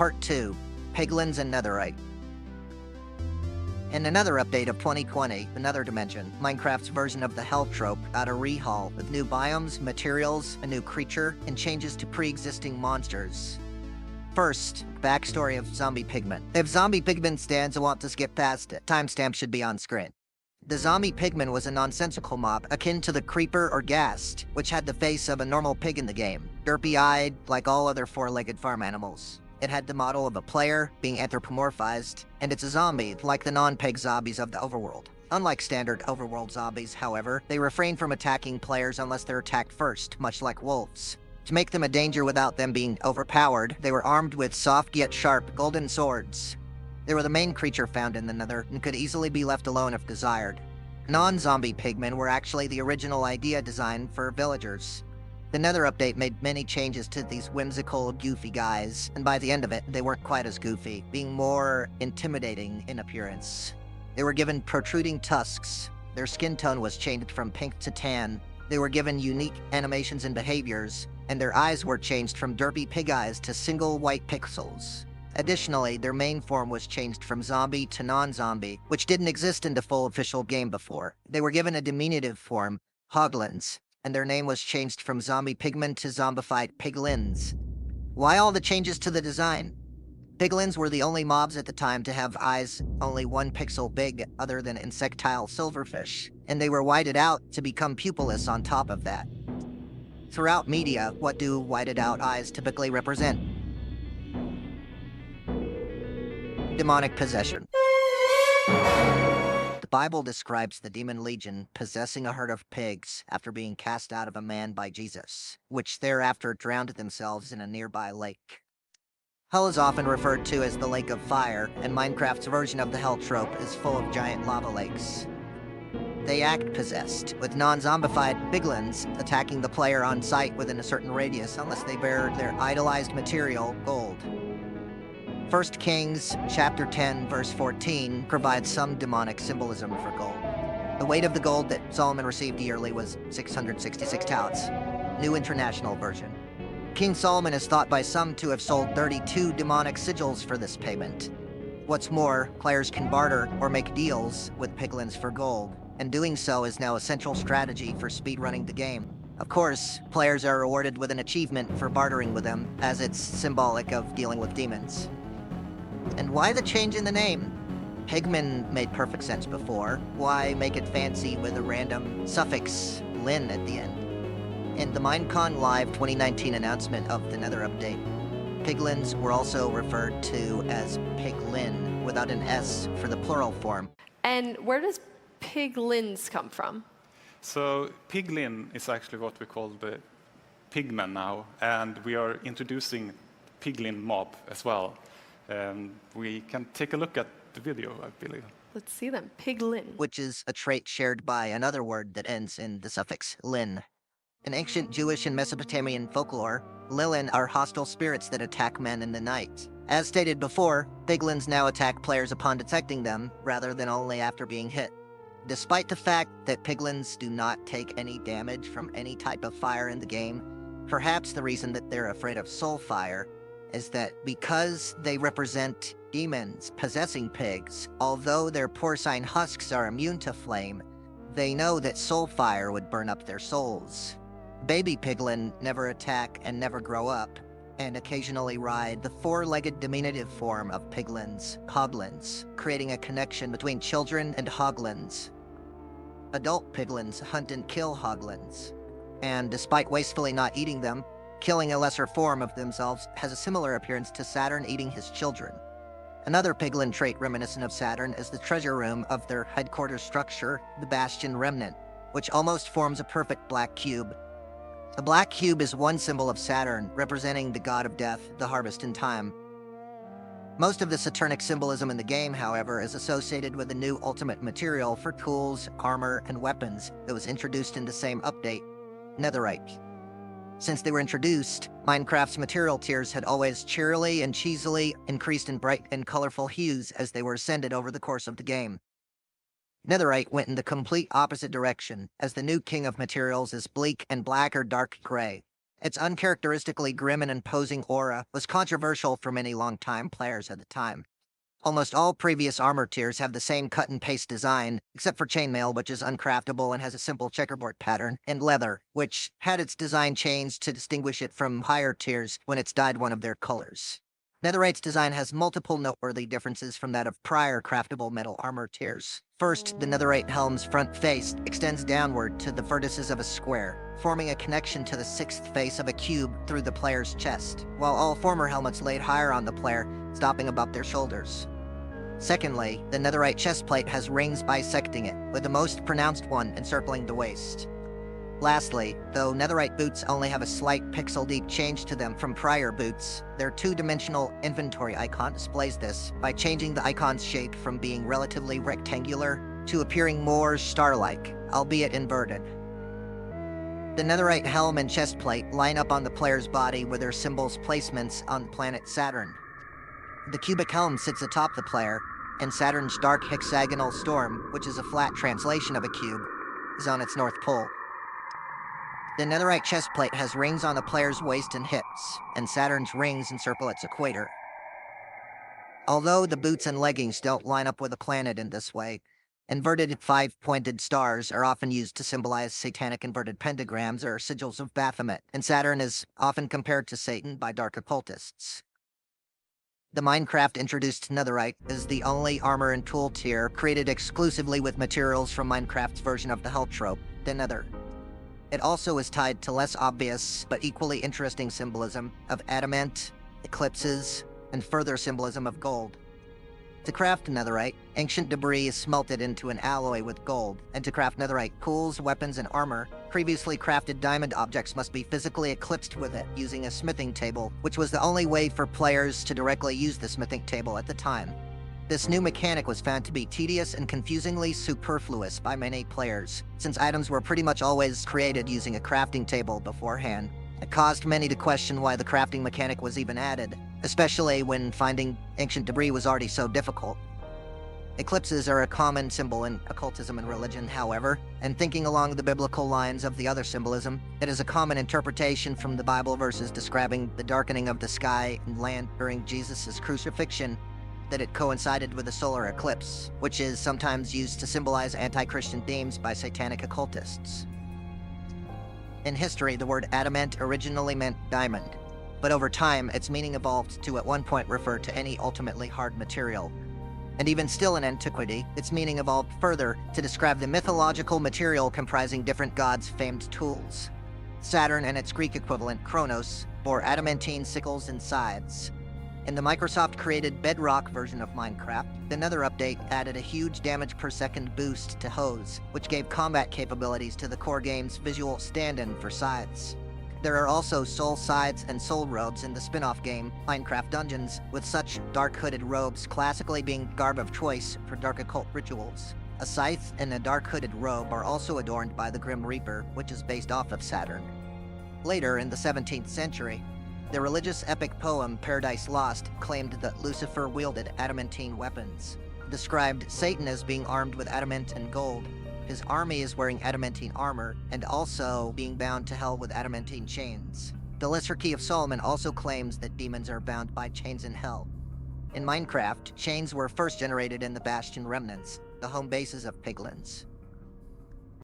Part 2, Piglins and Netherite. In another update of 2020, Another Dimension, Minecraft's version of the Hell trope got a rehaul with new biomes, materials, a new creature, and changes to pre-existing monsters. First, backstory of zombie pigmen. If zombie pigmen stands and want to skip past it, timestamp should be on screen. The zombie pigman was a nonsensical mob akin to the creeper or ghast, which had the face of a normal pig in the game, derpy-eyed like all other four-legged farm animals. It had the model of a player, being anthropomorphized, and it's a zombie, like the non-pig zombies of the overworld. Unlike standard overworld zombies, however, they refrain from attacking players unless they're attacked first, much like wolves. To make them a danger without them being overpowered, they were armed with soft yet sharp golden swords. They were the main creature found in the Nether and could easily be left alone if desired. Non-zombie pigmen were actually the original idea design for villagers. The Nether update made many changes to these whimsical, goofy guys, and by the end of it, they weren't quite as goofy, being more intimidating in appearance. They were given protruding tusks, their skin tone was changed from pink to tan, they were given unique animations and behaviors, and their eyes were changed from derpy pig eyes to single white pixels. Additionally, their main form was changed from zombie to non-zombie, which didn't exist in the full official game before. They were given a diminutive form, hoglins, and their name was changed from zombie pigmen to zombified piglins. Why all the changes to the design? Piglins were the only mobs at the time to have eyes only 1 pixel big other than insectile silverfish, and they were whited out to become pupilless on top of that. Throughout media, what do whited out eyes typically represent? Demonic possession. The Bible describes the demon legion possessing a herd of pigs after being cast out of a man by Jesus, which thereafter drowned themselves in a nearby lake. Hell is often referred to as the Lake of Fire, and Minecraft's version of the Hell trope is full of giant lava lakes. They act possessed, with non-zombified piglins attacking the player on sight within a certain radius unless they bear their idolized material, gold. 1 Kings chapter 10 verse 14 provides some demonic symbolism for gold. The weight of the gold that Solomon received yearly was 666 talents, New International Version. King Solomon is thought by some to have sold 32 demonic sigils for this payment. What's more, players can barter or make deals with piglins for gold, and doing so is now a central strategy for speedrunning the game. Of course, players are rewarded with an achievement for bartering with them, as it's symbolic of dealing with demons. And why the change in the name? Pigman made perfect sense before. Why make it fancy with a random suffix, lin, at the end? In the Minecon Live 2019 announcement of the Nether update, piglins were also referred to as piglin, without an S for the plural form. And where does piglins come from? So piglin is actually what we call the pigman now, and we are introducing piglin mob as well. We can take a look at the video, I believe. Let's see them. Piglin. Which is a trait shared by another word that ends in the suffix lin. In ancient Jewish and Mesopotamian folklore, Lilin are hostile spirits that attack men in the night. As stated before, piglins now attack players upon detecting them, rather than only after being hit. Despite the fact that piglins do not take any damage from any type of fire in the game, perhaps the reason that they're afraid of soul fire is that because they represent demons possessing pigs, although their porcine husks are immune to flame, they know that soul fire would burn up their souls. Baby piglin never attack and never grow up, and occasionally ride the four-legged diminutive form of piglins, hoglins, creating a connection between children and hoglins. Adult piglins hunt and kill hoglins, and despite wastefully not eating them, killing a lesser form of themselves has a similar appearance to Saturn eating his children. Another piglin trait reminiscent of Saturn is the treasure room of their headquarters structure, the Bastion Remnant, which almost forms a perfect black cube. The black cube is one symbol of Saturn, representing the god of death, the harvest in time. Most of the Saturnic symbolism in the game, however, is associated with a new ultimate material for tools, armor, and weapons that was introduced in the same update, Netherite. Since they were introduced, Minecraft's material tiers had always cheerily and cheesily increased in bright and colorful hues as they were ascended over the course of the game. Netherite went in the complete opposite direction, as the new king of materials is bleak and black or dark gray. Its uncharacteristically grim and imposing aura was controversial for many longtime players at the time. Almost all previous armor tiers have the same cut-and-paste design, except for chainmail, which is uncraftable and has a simple checkerboard pattern, and leather, which had its design changed to distinguish it from higher tiers when it's dyed one of their colors. Netherite's design has multiple noteworthy differences from that of prior craftable metal armor tiers. First, the Netherite helm's front face extends downward to the vertices of a square, forming a connection to the sixth face of a cube through the player's chest, while all former helmets laid higher on the player, stopping above their shoulders. Secondly, the Netherite chestplate has rings bisecting it, with the most pronounced one encircling the waist. Lastly, though Netherite boots only have a slight pixel-deep change to them from prior boots, their two-dimensional inventory icon displays this by changing the icon's shape from being relatively rectangular to appearing more star-like, albeit inverted. The Netherite helm and chestplate line up on the player's body with their symbols' placements on the planet Saturn. The cubic helm sits atop the player, and Saturn's dark hexagonal storm, which is a flat translation of a cube, is on its north pole. The Netherite chestplate has rings on the player's waist and hips, and Saturn's rings encircle its equator. Although the boots and leggings don't line up with the planet in this way, inverted five-pointed stars are often used to symbolize satanic inverted pentagrams or sigils of Baphomet, and Saturn is often compared to Satan by dark occultists. The Minecraft-introduced Netherite is the only armor and tool tier created exclusively with materials from Minecraft's version of the hell trope, the Nether. It also is tied to less obvious but equally interesting symbolism of adamant, eclipses, and further symbolism of gold. To craft netherite, ancient debris is smelted into an alloy with gold, and to craft netherite tools, weapons, and armor, previously crafted diamond objects must be physically eclipsed with it using a smithing table, which was the only way for players to directly use the smithing table at the time. This new mechanic was found to be tedious and confusingly superfluous by many players, since items were pretty much always created using a crafting table beforehand. It caused many to question why the crafting mechanic was even added, especially when finding ancient debris was already so difficult. Eclipses are a common symbol in occultism and religion, however, and thinking along the biblical lines of the other symbolism, it is a common interpretation from the Bible verses describing the darkening of the sky and land during Jesus' crucifixion that it coincided with a solar eclipse, which is sometimes used to symbolize anti-Christian themes by satanic occultists. In history, the word adamant originally meant diamond, but over time, its meaning evolved to at one point refer to any ultimately hard material. And even still in antiquity, its meaning evolved further to describe the mythological material comprising different gods' famed tools. Saturn and its Greek equivalent, Kronos, bore adamantine sickles and scythes. In the Microsoft-created Bedrock version of Minecraft, the Nether update added a huge damage per second boost to hoes, which gave combat capabilities to the core game's visual stand-in for scythes. There are also soul scythes and soul robes in the spin-off game, Minecraft Dungeons, with such dark-hooded robes classically being garb of choice for dark occult rituals. A scythe and a dark-hooded robe are also adorned by the Grim Reaper, which is based off of Saturn. Later, in the 17th century, the religious epic poem Paradise Lost claimed that Lucifer wielded adamantine weapons, described Satan as being armed with adamant and gold. His army is wearing adamantine armor, and also being bound to hell with adamantine chains. The Lesser Key of Solomon also claims that demons are bound by chains in hell. In Minecraft, chains were first generated in the Bastion remnants, the home bases of piglins.